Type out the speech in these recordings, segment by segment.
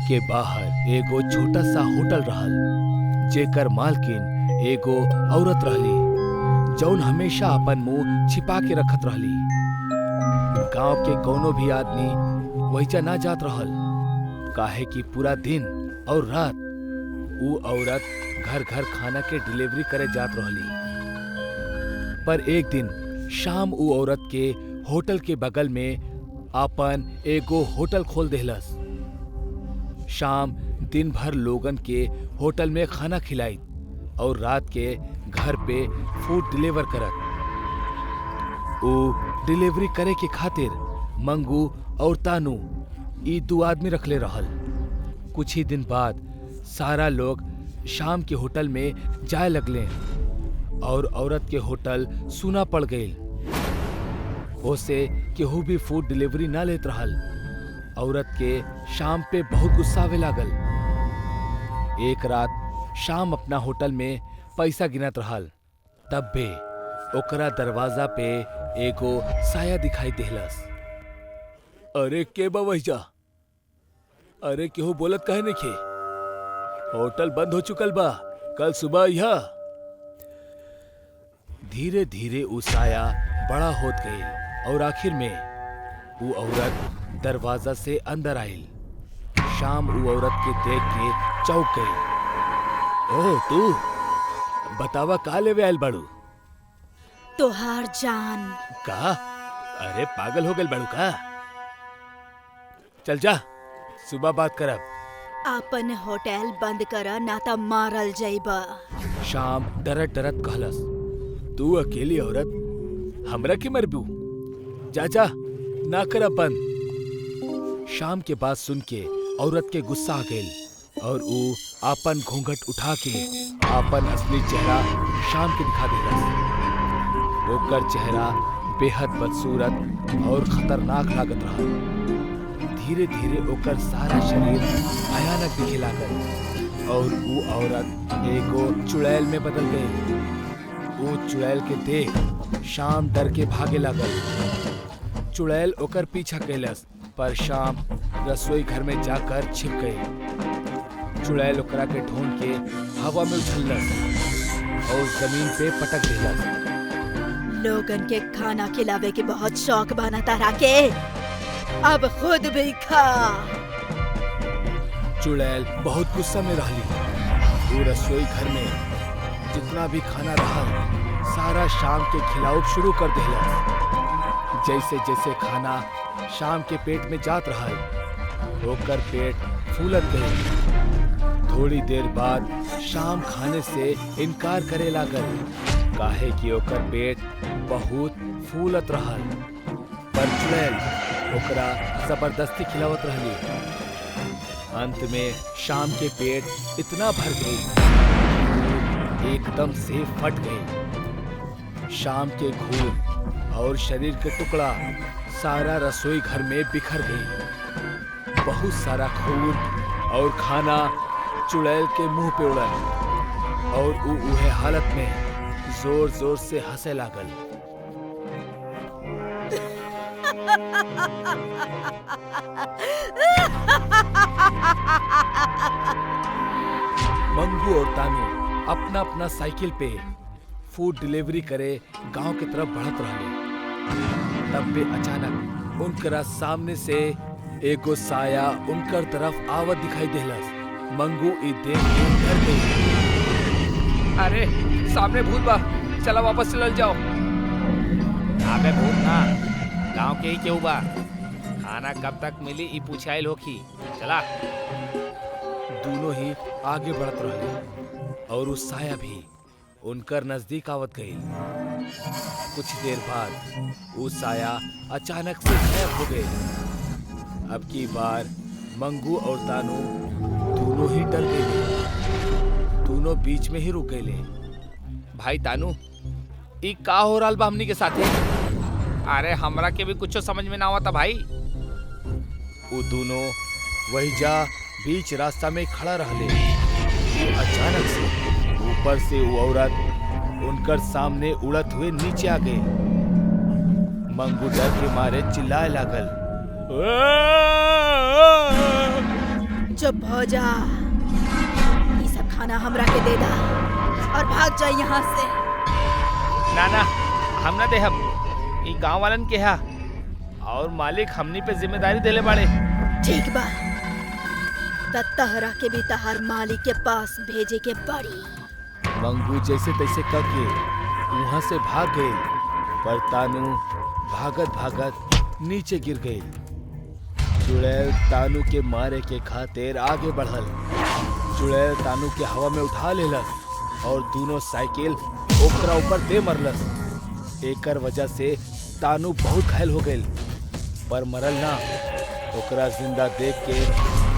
के बाहर एगो छोटा सा होटल रहल, जेकर मालकिन एगो औरत रहली जौन हमेशा अपन मुंह छिपा के रखत रहली। गांव के कोनो भी आदमी वहीजा ना जात रहल, काहे कि पूरा दिन और रात ऊ औरत घर घर खाना के डिलीवरी करे जात रहली। पर एक दिन शाम ऊ औरत के होटल के बगल में आपन एगो होटल खोल देहलस। शाम दिन भर लोगन के होटल में खाना खिलाई और रात के घर पे फूड डिलीवर करत। ऊ डिलीवरी करे के खातिर मंगू और तानू ई दो आदमी रखले रहल। कुछ ही दिन बाद सारा लोग शाम के होटल में जाए लगले और औरत के होटल सूना पड़ गई। ओसे केहू भी फूड डिलीवरी ना लेत रहल। औरत के शाम पे बहुत गुस्सा आवे लागल। एक रात शाम अपना होटल में पैसा गिनत रहल, तब भी ओकरा दरवाजा पे एगो साया दिखाई देहलस। अरे के बा वहीजा? अरे केहू बोलत काहे नइखे? होटल बंद हो चुकल बा, कल सुबह यह। धीरे धीरे ऊ साया बड़ा होत गई और आखिर में वो औरत दरवाजा से अंदर आई। शाम वो औरत के देख के चौंक गई। ओह तू, बतावा का लेवे आयल बाड़ू? तोहार जान। का? अरे पागल हो गए बाड़ू का? चल जा, सुबह बात करब। आपन होटल बंद कर ना त मारल जाइबा। शाम डरत डरत कहलस, तू अकेली औरत हमरा के मरबू? जा जा, ना कर बंद। शाम के बात सुन के औरत के गुस्सा आ गई और ऊ आपन घूंघट उठा के आपन असली चेहरा शाम के दिखा देलस। ओकर चेहरा बेहद बदसूरत और खतरनाक लागत रहा। धीरे धीरे ओकर सारा शरीर भयानक दिखे लागल और ऊ औरत एगो चुड़ैल में बदल गई। वो चुड़ैल के देख शाम डर के भागे लागल। चुड़ैल ओकर पीछा कैलस, पर शाम रसोई घर में जाकर छिप गई। चुड़ैल ओकरा के ढूंढ के हवा में उछलस और जमीन पे पटक देलस। लोगन के खाना खिलावे के बहुत शौक बना तारा के, अब खुद भी खा। चुड़ैल बहुत गुस्सा में रहली। वो रसोई घर में जितना भी खाना रहा सारा शाम के खिलाव शुरू कर देला। जैसे जैसे खाना शाम के पेट में जात रहा, ओकर पेट फूलत गई। थोड़ी देर बाद शाम खाने से इनकार करे लागल, काहे कि ओकर पेट बहुत फूलत रहल। पर चुड़ैल ओकरा जबरदस्ती खिलावत रहली। अंत में शाम के पेट इतना भर गई एकदम से फट गई। शाम के खून और शरीर के टुकड़ा सारा रसोई घर में बिखर गई। बहुत सारा खून और खाना चुड़ैल के मुंह पे उड़ल और ऊ उहे हालत में जोर जोर से हंसे लागल। मंगू और तानू अपना अपना साइकिल पे फूड डिलीवरी करे गांव के तरफ बढ़त रहले। तब पे अचानक उनकरा सामने से एगो साया उनकर तरफ आवत दिखाई देलस। मंगू ई देख के डर गई। अरे सामने भूत बा, चला वापस चल जाओ। अबे भूत ना, गांव के ही केहू बा। खाना कब तक मिली ई पूछाइल होखी। चला। दोनों ही आगे बढ़त रहले और उस साया भी उनकर नजदीक आवत गई। कुछ देर बाद वो साया अचानक से गायब हो गई। अब की बार मंगू और तानू दोनों ही डर गए। दोनों बीच में ही रुक गए। भाई तानू, ई का हो रहल बा हमनी के साथे? अरे हमरा के भी कुछ समझ में ना आवता भाई। वो दोनों वही जा बीच रास्ता में खड़ा रहले। अचानक से ऊपर से वो औरत उनकर सामने उड़त हुए नीचे आ गई। मंगू डर के मारे चिल्लाए लागल। चुप हो जा। ये सब खाना हमरा के दे दा और भाग जा यहाँ से। ना ना, हम ना दे, हम ई गांव वालन के हा और मालिक हमनी पे जिम्मेदारी देले बाड़े। ठीक बा, तहरा के भी तहार मालिक के पास भेजे के पड़ी। मंगू जैसे तैसे करके वहां से भाग गए, पर तानू भागत भागत नीचे गिर गई। चुड़ैल तानू के मारे के खातिर आगे बढ़ल। चुड़ैल तानू के हवा में उठा लेलस और दोनों साइकिल ओकरा ऊपर दे मरलस। एकर वजह से तानू बहुत घायल हो गई, पर मरल ना। ओकरा जिंदा देख के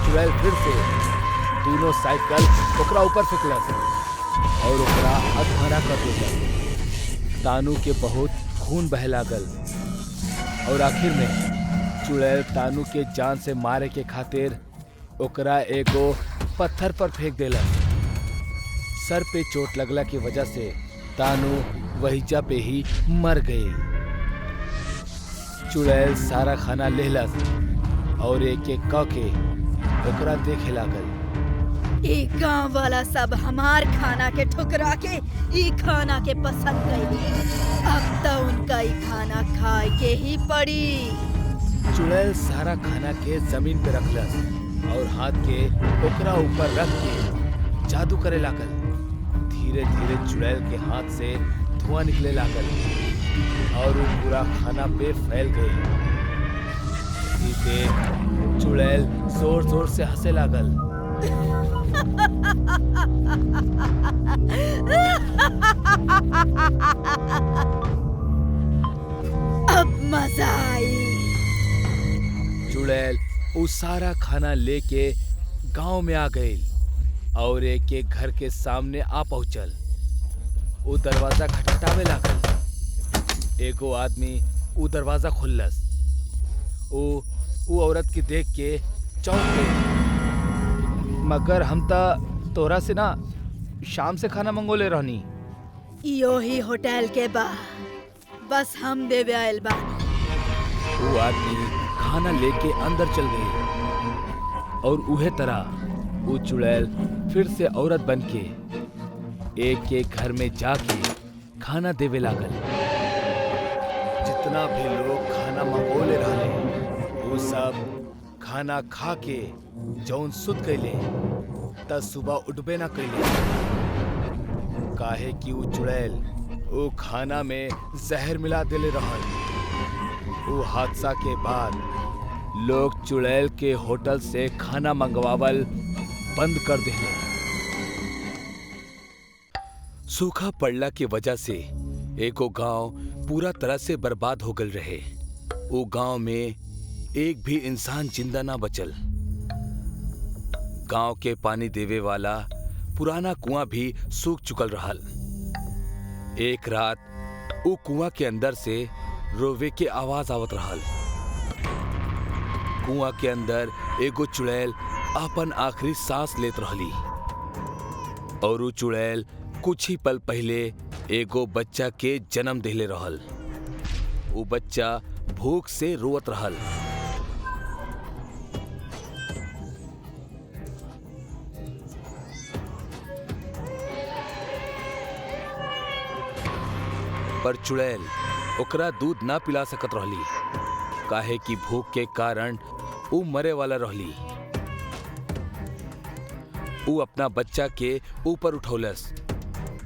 चुड़ैल फिर से दोनों साइकिल ओकरा ऊपर फेंकलस और ओकरा अधमरा कर देलस। तानू के बहुत खून बहे लागल और आखिर में चुड़ैल तानू के जान से मारे के खातिर ओकरा एगो पत्थर पर फेंक देलस। सर पे चोट लगला की वजह से तानू वहीजा पे ही मर गई। चुड़ैल सारा खाना लेलस और एक एक क के ओकरा देखे लागल। एक गांव वाला सब हमार खाना के ठुकरा के ई खाना के पसंद कैली। अब तो उनका ई खाना खाए के ही पड़ी। चुड़ैल सारा खाना के जमीन पे रखलस और हाथ के ओकरा ऊपर रख के जादू करे लागल। धीरे धीरे चुड़ैल के हाथ से धुआं निकले लागल और वो पूरा खाना पे फैल गई। इसी देख चुड़ैल जोर जोर से हंसे लागल। अब मजा आई। चुड़ैल वो सारा खाना लेके गांव में आ गई और एक एक घर के सामने आ पहुंचल। वो दरवाजा खटखटावे लागल। एगो आदमी वो दरवाजा खोललस। वो औरत के देख के चौंक गई। मगर हम तोरा से ना शाम से खाना मंगोले रहनी। यो ही होटल के बा, बस हम देवे आयल बानी। वो आदमी खाना लेके अंदर चल गई और उहे तरह वो चुड़ैल फिर से औरत बन के एक एक घर में जाके खाना देवे लागल। जितना भी लोग खाना मंगोले रहले वो सब खाना खा के जौन सुत गईले त सुबह उठबे ना कैले। काहे कि वो चुड़ैल वो खाना में जहर मिला देले रहल। वो हादसा के बाद लोग चुड़ैल के होटल से खाना मंगवावल बंद कर देले। सूखा पड़ला के वजह से एको गांव पूरा तरह से बर्बाद हो गल रहे। वो गांव में एक भी इंसान जिंदा ना बचल। गांव के पानी देवे वाला पुराना कुआं भी सूख चुकल रहल। एक रात वो कुआं के अंदर से रोवे के आवाज आवत रहल। कुआं के अंदर एगो चुड़ैल अपन आखिरी सांस लेत रहली और वो चुड़ैल कुछ ही पल पहले एगो बच्चा के जन्म देले रहल। वो बच्चा भूख से रोवत रहल। पर चुड़ैल ओकरा दूध ना पिला सकत रहली, काहे कि भूख के कारण वो मरे वाला रहली। वो अपना बच्चा के ऊपर उठौलस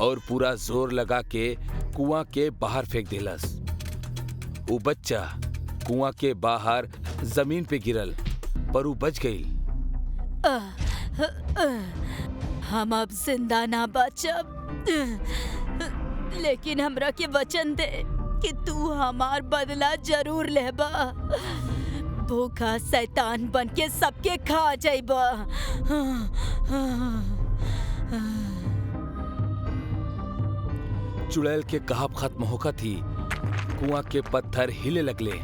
और पूरा जोर लगा के कुआं के बाहर फेंक देलस। वो बच्चा कुआं के बाहर जमीन पे गिरल, पर वो बच गई। हम अब जिंदा ना बचब, लेकिन हमरा के वचन दे कि तू हमार बदला जरूर लेबा। भूखा शैतान बन के सबके खा जाइबा। चुड़ैल के कहाब खत्म होकर थी, कुआं के पत्थर हिले लगले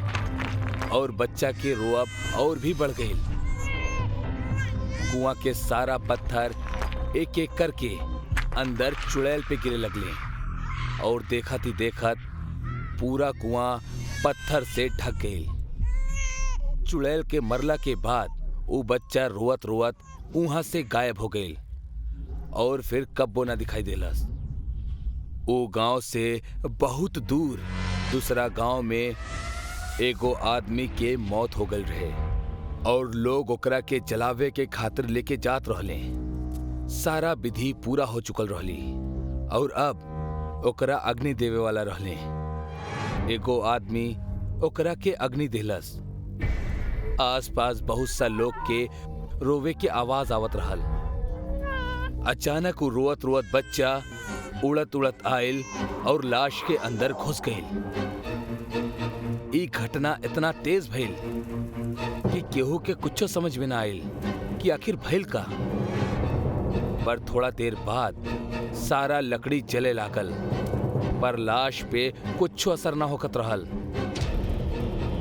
और बच्चा के रोअब और भी बढ़ गई। कुआं के सारा पत्थर एक एक करके अंदर चुड़ैल पे गिरे लगले और देखत ही देखत पूरा कुआं पत्थर से ढक गई। चुड़ैल के मरला के बाद वो बच्चा रोवत रोवत वहां से गायब हो गई और फिर कब्बो ना दिखाई देलस। वो गांव से बहुत दूर दूसरा गांव में एगो आदमी के मौत हो गई रहे और लोग ओकरा के जलावे के खातिर लेके जात रहले। सारा विधि पूरा हो चुकल रहली और अब ओकरा अग्नि देवे वाला रहले। एगो आदमी ओकरा के अग्नि देलस। आसपास बहुत सा लोग के रोवे के आवाज आवत रहल। अचानक वो रोवत रोवत बच्चा उड़त उड़त आयल और लाश के अंदर घुस गई। ई घटना इतना तेज भइल कि केहू के कुछो समझ में ना आयल कि आखिर भइल का। पर थोड़ा देर बाद सारा लकड़ी जले लागल, पर लाश पे कुछ असर ना होकत रहल।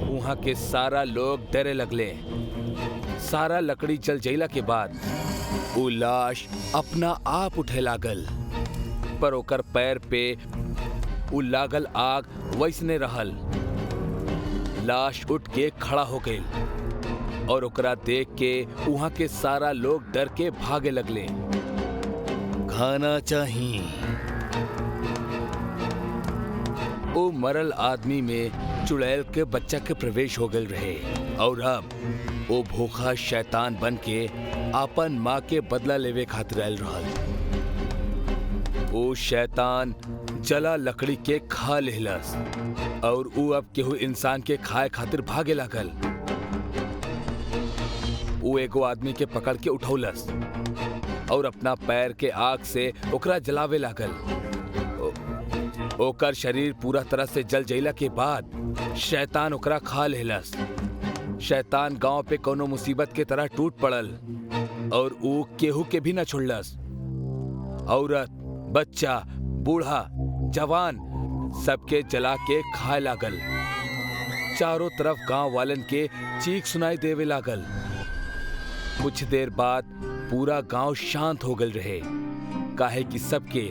वहां के सारा लोग डरे लगले। सारा लकड़ी जल जइला के बाद वो लाश अपना आप उठे लागल, पर ओकर पैर पे वो लागल आग वैसने रहल। लाश उठ के खड़ा हो गई और ओकरा देख के वहां के सारा लोग डर के भागे लगले। खाना चाहिए। वो मरल आदमी में चुड़ैल के बच्चा के प्रवेश हो गए रहे और अब वो भूखा शैतान बन के आपन माँ के बदला लेवे खातिर आयल रहल। वो शैतान जला लकड़ी के खा लेहलस और वो अब केहू इंसान के खाए खातिर भागे लागल। वो एगो आदमी के पकड़ के उठौलस और अपना पैर के आग से ओकरा जलावे लागल। ओकर शरीर पूरा तरह से जल जइला के बाद शैतान ओकरा खा लेहलस। शैतान गांव पे कोनो मुसीबत के तरह टूट पड़ल और वो केहू के भी न छोड़लस। औरत, बच्चा, बूढ़ा, जवान सबके जला के खाए लागल। चारों तरफ गांव वालन के चीख सुनाई देवे लागल। कुछ देर बाद पूरा गांव शांत हो गल रहे, काहे कि सबके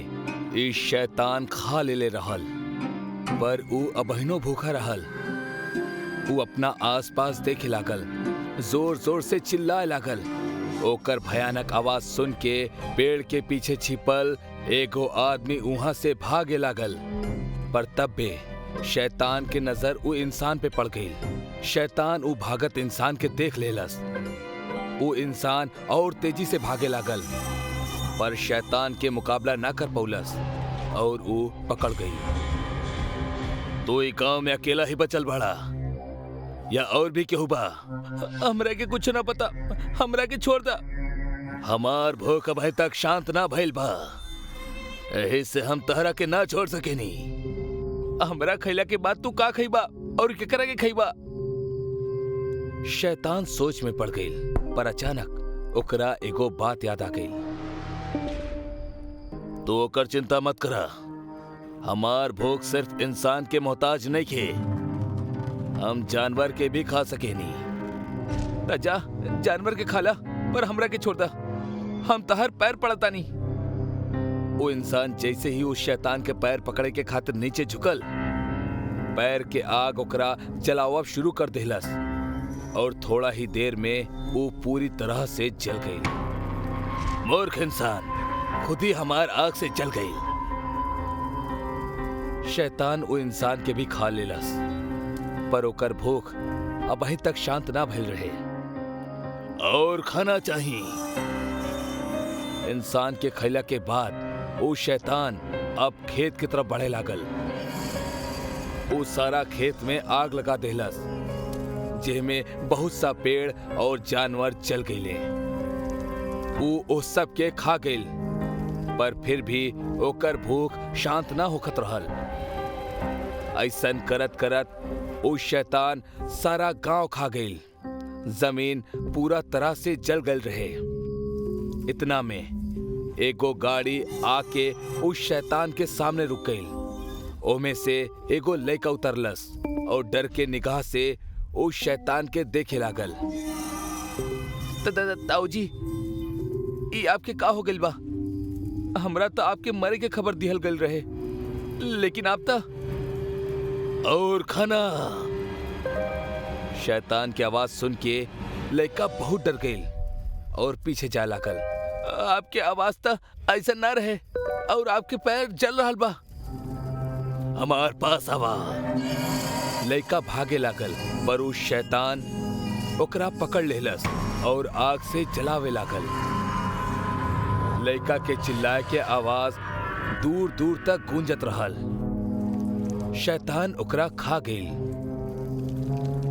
इस शैतान खा ले रहल। पर वो अबहिनो भूखा रहल। वो अपना आसपास देखे लागल, जोर जोर से चिल्लाए लागल। ओकर भयानक आवाज सुन के पेड़ के पीछे छिपल एगो आदमी वहां से भागे लागल। पर तब भी शैतान के नजर वो इंसान पे पड़ गई। शैतान वो भागत इंसान के देख लेलस। वो इंसान और तेजी से भागे लागल, पर शैतान के मुकाबला ना कर पौलस और वो पकड़ गई। तो ये गांव में अकेला ही बचल बड़ा या और भी केहू बा? हमरा के कुछ ना पता, हमरा के छोड़ दा। हमार भूख अभी तक शांत ना भइल बा, एही से हम तहरा के ना छोड़ सकेनी। हमरा खैला के बाद तू का खइबा और केकरा के खइबा? शैतान सोच में पड़ गई, पर अचानक ओकरा एगो बात याद आ गई। तो ओकर चिंता मत करा, हमार भूख सिर्फ इंसान के मोहताज नहीं खे, हम जानवर के भी खा सकेनी। जा जानवर के खाला, पर हमरा के छोड़ दा, हम तहर पैर पड़ता नहीं। वो इंसान जैसे ही उस शैतान के पैर पकड़े के खातिर नीचे झुकल, पैर के आग ओकरा जलावब शुरू कर देहलस और थोड़ा ही देर में वो पूरी तरह से जल गई। मूर्ख इंसान, खुद ही हमार आग से जल गई। शैतान वो इंसान के भी खा लेलस, पर ओकर भूख अभी तक शांत ना भइल रहे। और खाना चाहिए। इंसान के खैला के बाद वो शैतान अब खेत की तरफ बढ़े लागल। वो सारा खेत में आग लगा देहलस, जेमें बहुत सा पेड़ और जानवर जल गईले। वो सब के खा गईल, पर फिर भी ओकर भूख शांत ना होखत रहल। ऐसन करत करत वो शैतान सारा गांव खा गईल। जमीन पूरा तरह से जल गल रहे। इतना में एगो गाड़ी आके उस शैतान के सामने रुक गई। ओमे से एगो लड़का उतरलस और डर के निगाह से उस शैतान के देखे लागल। ताऊजी, ई आपके का हो गइल बा? हमरा तो आपके मरे के खबर दिहल गल रहे, लेकिन आप तो और खाना। शैतान की आवाज सुन के लड़का बहुत डर गई और पीछे जा लागल। आपके आवाज तो ऐसा ना रहे और आपके पैर जल रहल बा। हमार पास आवा। लड़का भागे लागल पर उस शैतान ओकरा पकड़ लेलस और आग से जलावे लागल। लड़का के चिल्लाए के आवाज दूर दूर तक गूंजत रहल। शैतान ओकरा खा गई।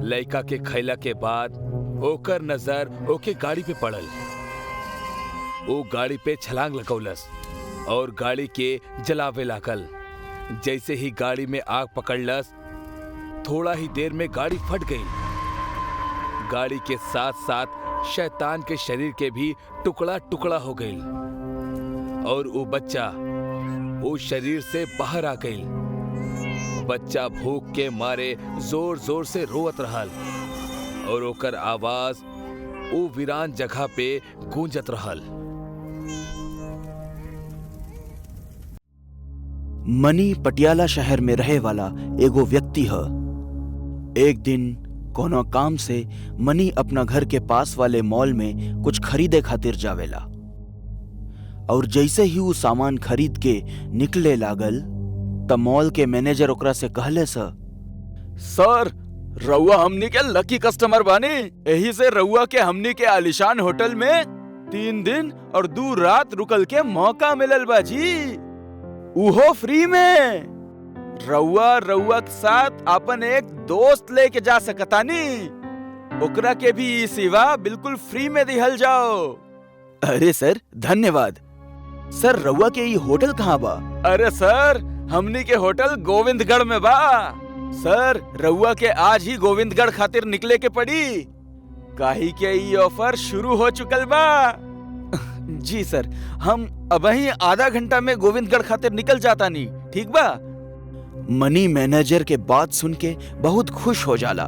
लड़का के खैला के बाद ओकर नजर ओके गाड़ी पे पड़ल। वो गाड़ी पे छलांग लगौलस और गाड़ी के जलावे लागल। जैसे ही गाड़ी में आग पकड़लस, थोड़ा ही देर में गाड़ी फट गई। गाड़ी के साथ साथ शैतान के शरीर के भी टुकड़ा टुकड़ा हो गई और वो बच्चा वो शरीर से बाहर आ गई। बच्चा भूख के मारे जोर जोर से रोवत रहल और ओकर आवाज वो वीरान जगह पे गूंजत रहल। मनी पटियाला शहर में रहे वाला एगो व्यक्ति है। एक दिन कोनो काम से मनी अपना घर के पास वाले मॉल में कुछ खरीदे खातिर जावेला और जैसे ही वो सामान खरीद के निकले लागल त मॉल के मैनेजर ओकरा से कहले सर रउआ हमनी के लकी कस्टमर बानी, यही से रउआ के हमनी के आलिशान होटल में 3 दिन और 2 रात रुकल के मौका मिलल बा जी, उहो फ्री में। रउआ के साथ अपन एक दोस्त लेके जा सकतानी, ओकरा के भी ये सेवा बिल्कुल फ्री में दिहल जाओ। अरे सर धन्यवाद। सर रउआ के ये होटल कहाँ बा? अरे सर हमनी के होटल गोविंदगढ़ में बा। सर रउआ के आज ही गोविंदगढ़ खातिर निकले के पड़ी, काहे के ये ऑफर शुरू हो चुकल बा। जी सर, हम अबही आधा घंटा में गोविंदगढ़ खातिर निकल जाता नी, ठीक बा? मनी मैनेजर के बात सुन के बहुत खुश हो जाला।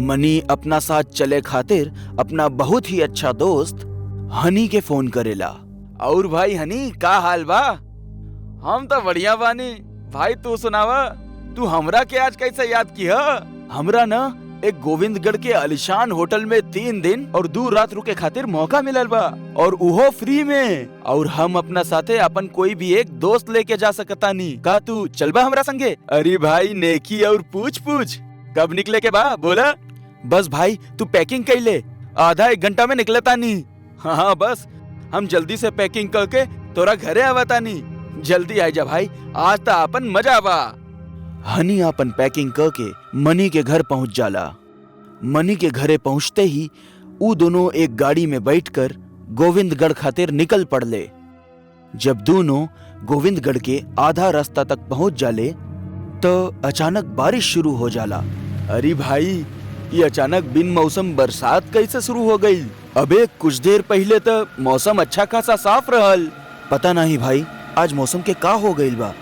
मनी अपना साथ चले खातिर अपना बहुत ही अच्छा दोस्त हनी के फोन करेला। और भाई हनी का हाल बा? हम तो बढ़िया बानी भाई, तू सुनावा, तू हमरा के आज कैसे याद किया? हमरा ना एक गोविंदगढ़ के आलिशान होटल में 3 दिन और 2 रात रुके खातिर मौका मिलल बा और उहो फ्री में, और हम अपना साथे अपन कोई भी एक दोस्त लेके जा सकता नी। का तू चलबा हमरा संगे? अरे भाई नेकी और पूछ कब निकले के बा बोला? बस भाई तू पैकिंग कर ले, आधा 1 घंटा में निकलता नी। हाँ बस हम जल्दी से पैकिंग करके तोरा घरे आवता नी, जल्दी आ जा भाई, आज तो अपन मजा बा। हनी अपन पैकिंग करके मनी के घर पहुंच जाला। मनी के घरे पहुंचते ही वो दोनों एक गाड़ी में बैठकर गोविंदगढ़ खातिर निकल पड़ले। जब दोनों गोविंदगढ़ के आधा रास्ता तक पहुंच जाले तो अचानक बारिश शुरू हो जाला। अरे भाई ये अचानक बिन मौसम बरसात कैसे शुरू हो गई? अबे कुछ देर पहले तो मौसम अच्छा खासा साफ रहल। पता नहीं भाई आज मौसम के का हो गई बा,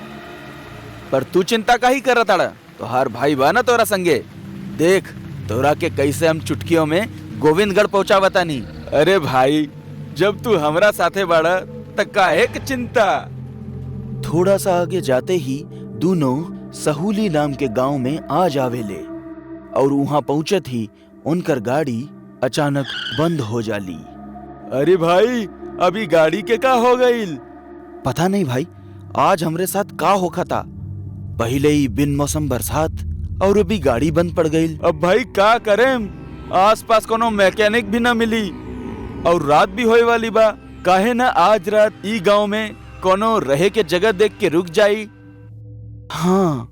पर तू चिंता काहे करत ताड़ा? तोहार भाई बा ना तोरा संगे, देख तोरा के कैसे हम चुटकियों में गोविंदगढ़ पहुंचावतानी। अरे भाई जब तू हमरा साथे बाड़ा त काहे के चिंता। थोड़ा सा आगे जाते ही दोनों सहूली नाम के गांव में आ जावेले और वहां पहुंचत ही उनकर गाड़ी अचानक बंद हो जाली। अरे भाई अभी गाड़ी के का हो गईल? पता नहीं भाई, आज हमरे साथ का होखा था। पहले ही बिन मौसम बरसात और अभी गाड़ी बंद पड़ गई। अब भाई का करें, आसपास कोनो मैकेनिक भी ना मिली और रात भी होए वाली बा। काहे ना आज रात ई गांव में कोनो रहे के जगह देख के रुक जाई। हाँ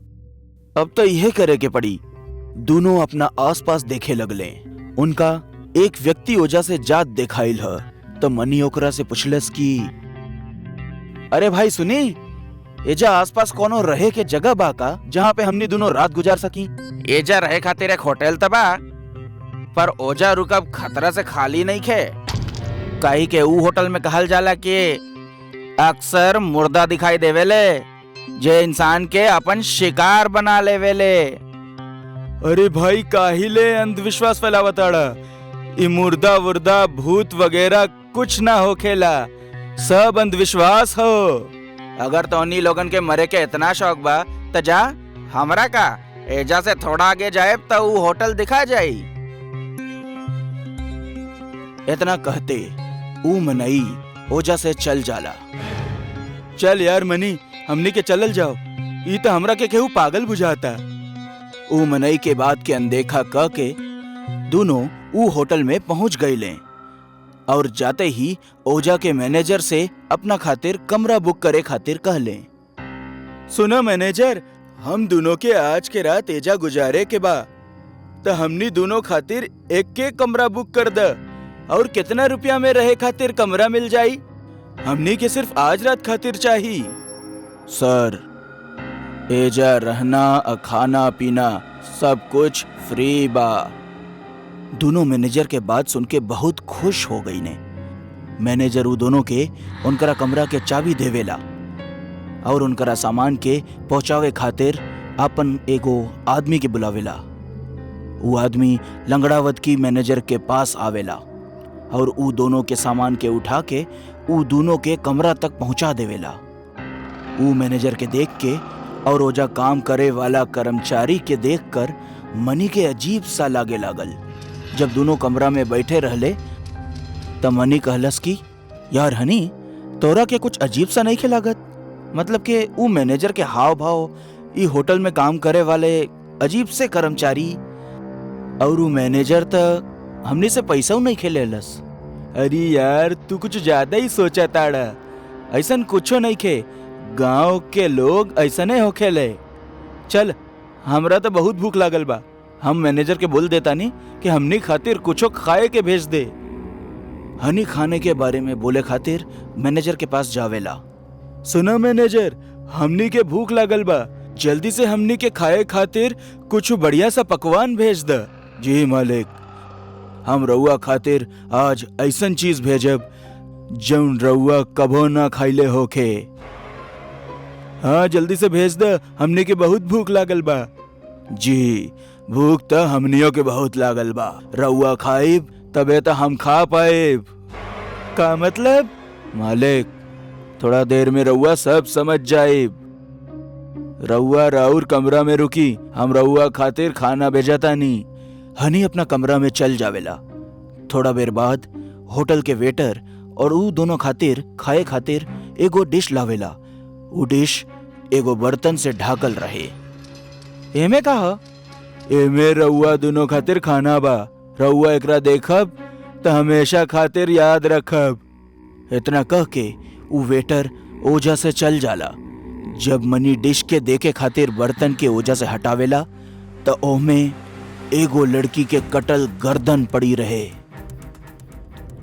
अब तो यह करे के पड़ी। दोनों अपना आसपास देखे लगले। उनका एक व्यक्ति ओजा से जात देखाइल है तो मनी ओकरा से पूछलस कि अरे भाई सुनी, एजा आसपास कोनो रहे के जगह बा का जहाँ पे हमनी दोनों रात गुजार सकी? एजा रहे खातिर एक होटल तबा, पर ओजा रुकब खतरा से खाली नहीं खे। काहे के ऊ होटल में कहल जाला कि अक्सर मुर्दा दिखाई देवेले जे इंसान के अपन शिकार बना लेवेले। अरे भाई काहिले अंधविश्वास फैलावताड़ा? ई मुर्दा वुर्दा भूत वगैरह कुछ ना होखेला, सब अंधविश्वास हो। अगर तो उन्हीं लोगन के मरे के इतना शौक बा तो जा, हमरा का एजा से थोड़ा आगे जाए तो वो होटल दिखा जाई। इतना कहते ऊ मनई ओजा से चल जाला। चल यार मनी, हमनी के चलल जाओ, ई तो हमरा के केहू पागल बुझाता। ऊ मनई के बात के अनदेखा क के दोनों ऊ होटल में पहुंच गईले और जाते ही ओजा के मैनेजर से अपना खातिर कमरा बुक करे खातिर कहले। सुनो मैनेजर, हम दोनों के आज के रात एजा गुजारे के बा, तो हमनी दोनों खातिर एक के कमरा बुक कर द। और कितना रुपया में रहे खातिर कमरा मिल जाई? हमनी के सिर्फ आज रात खातिर चाहिए। सर, एजा रहना, खाना पीना सब कुछ फ्री बा। दोनों मैनेजर के बात सुन के बहुत खुश हो गई ने। मैनेजर उ दोनों के उनकरा कमरा के चाबी देवेला और उनकरा सामान के पहुंचावे खातिर अपन एगो आदमी के बुलावेला। वो आदमी लंगड़ावत की मैनेजर के पास आवेला और उ दोनों के सामान के उठा के उ दोनों के कमरा तक पहुंचा देवेला। उ मैनेजर के देख के और ओजा काम करे वाला कर्मचारी के देखकर मनी के अजीब सा लागे लागल। जब दोनों कमरा में बैठे रहले तब मनी कहलस कि यार हनी, तोरा के कुछ अजीब सा नहीं लागत? मतलब के उ मैनेजर के हाव भाव, ई होटल में काम करे वाले अजीब से कर्मचारी और उ मैनेजर त हमने से पैसा नहीं खेलेलस। अरे यार, तू कुछ ज्यादा ही सोचा ताड़ा। ऐसन कुछो नहीं खे, गांव के लोग ऐसा नहीं होखेले। चल, हमरा तो बहुत भूख लागल बा, हम मैनेजर के बोल देता नहीं कि हमनी खातिर कुछो खाए के भेज दे। हनी खाने के बारे में बोले खातिर मैनेजर के पास जावेला। सुना मैनेजर, हमनी के भूख लागल बा, जल्दी से हमनी के खाए खातिर कुछ बढ़िया सा पकवान भेज द। जी मालिक, हम रउआ खातिर आज ऐसन चीज भेजब जौन रउआ कभो ना खाइले होखे। हाँ, जल्दी से भेज द, हमनी के बहुत भूख लागल बा। जी, भूख तो हमनियों के बहुत लागल बा। रउआ खाइब तबे तो हम खा पाएब। का मतलब? मालिक, थोड़ा देर में रउआ सब समझ जाइब। रउआ राउर कमरा में रुकी, हम रउआ खातिर खाना भेजतानी। हनी अपना कमरा में चल जावेला। थोड़ा देर बाद होटल के वेटर और ऊ दोनों खातिर खाए खातिर एगो डिश लावेला। ऊ डिश एगो बर्तन से ढाकल रहे। एमे कहा? एमे रउआ दोनों खातिर खाना बा। रउआ एकरा देखब तो हमेशा खातिर याद रखब। इतना कह के ऊ वेटर ओजा से चल जाला। जब मनी डिश के देखे खातिर बर्तन के ओजा से हटावेला तो ओमे एगो लड़की के कटल गर्दन पड़ी रहे।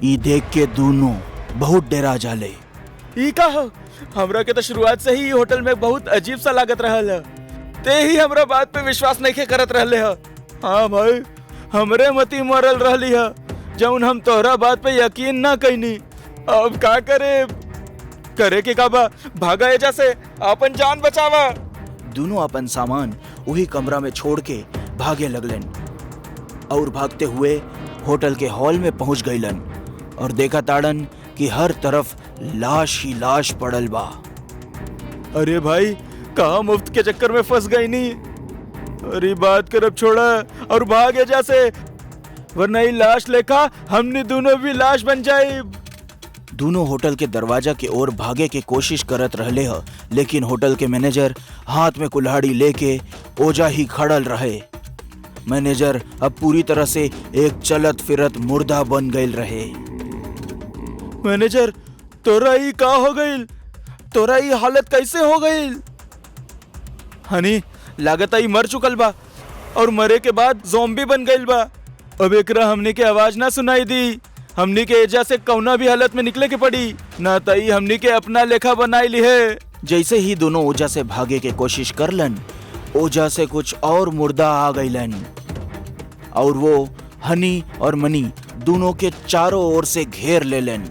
ई देख के दोनों बहुत डरा जाले। ई कहा? हमरा के तो शुरुआत से ही होटल में बहुत अजीब सा लागत रहल है। ते ही हमरा बात पे विश्वास नहीं करत रहले है। हाँ भाई, हमरे मती मरल रहली है जौन हम तोहरा बात पे यकीन ना कईनी। अब का करे के काबा? भागा एजा से, अपन जान बचावा। दोनों अपन सामान वही कमरा में छोड़ के भागे लगलन और भागते हुए होटल के हॉल में पहुंच गईलन और देखा ताड़न कि हर तरफ लाश ही लाश पड़ल बा। अरे भाई, कहाँ मुफ्त के चक्कर में फंस गई नी? अरे बात करब छोड़ा और भागे जैसे, वरना ही लाश लेखा हमने दोनों भी लाश बन जाए। दोनों होटल के दरवाजा के ओर भागे के कोशिश करत रहले ह, लेकिन होटल के मैनेजर हाथ में कुल्हाड़ी लेके ओजा ही खड़ल रहे। मैनेजर अब पूरी तरह से एक चलत फिरत मुर्दा बन गईल रहे। मैनेजर, तोरा ही का हो गईल? तोरा ही हालत कैसे हो गईल? हनी, लागत आई मर चुकल बा और मरे के बाद ज़ॉम्बी बन गईल बा। अब एकरा हमनी के आवाज ना सुनाई दी। हमनी के एजा से कौना भी हालत में निकले के पड़ी, ना तई हमनी के अपना लेखा बनाई ली है। जैसे ही दोनों ओजा से भागे के कोशिश करलन, ओजा से कुछ और मुर्दा आ गईलन और वो हनी और मनी दोनों के चारों ओर से घेर लेलन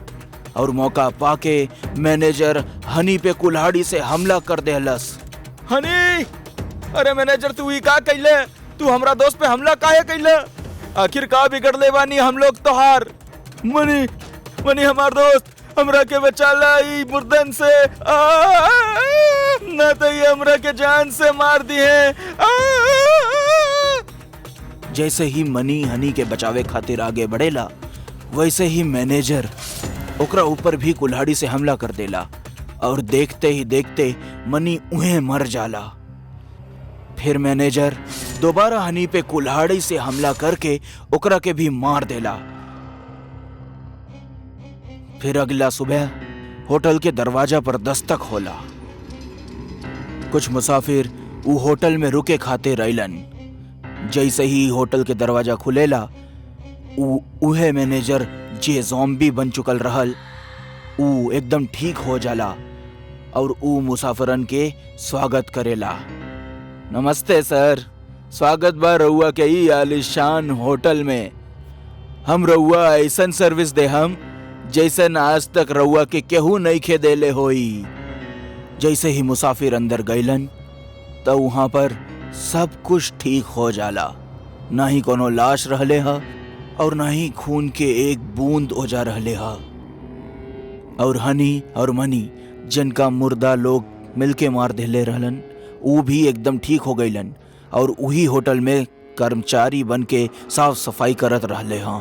और मौका पाके मैनेजर हनी पे कुल्हाड़ी से हमला कर देहलस। हनी, अरे मैनेजर, तू ही का कइले? तू हमरा दोस्त पे हमला काहे कइले? आखिर का बिगड़ले बानी हम लोग तोहार? मनी हमार दोस्त, हमरा के बचा लाई मुर्दन से। ना तो ये हमरा के जान से मार दिए। जैसे ही मनी हनी के बचावे खातिर आगे बढ़ेला, वैसे ही मैनेजर ओकरा ऊपर भी कुल्हाड़ी से हमला कर देला और देखते ही देखते मनी उहे मर जाला। फिर मैनेजर दोबारा हनी पे कुल्हाड़ी से हमला करके ओकरा के भी मार देला। फिर अगला सुबह होटल के दरवाजा पर दस्तक होला। कुछ मुसाफिर ऊ होटल में रुके खातिर अइलन। जैसे ही होटल के दरवाजा खुलेला उहे मैनेजर जे ज़ॉम्बी बन चुकल रहल ऊ एकदम ठीक हो जाला और ऊ मुसाफिरन के स्वागत करेला। नमस्ते सर, स्वागत बा रउआ के ई आलिशान होटल में। हम रउआ ऐसन सर्विस दे हम जैसन आज तक रउआ के केहू नइखे देले होई। जैसे ही मुसाफिर अंदर गइलन तो वहां पर सब कुछ ठीक हो जाला। ना ही कोनो लाश रहले हा और ना ही खून के एक बूंद ओजा रहले हा। और हनी और मनी जिनका मुर्दा लोग मिलके मार देले रहलन ऊ भी एकदम ठीक हो गइलन और उही होटल में कर्मचारी बन के साफ सफाई करत रहले हाँ।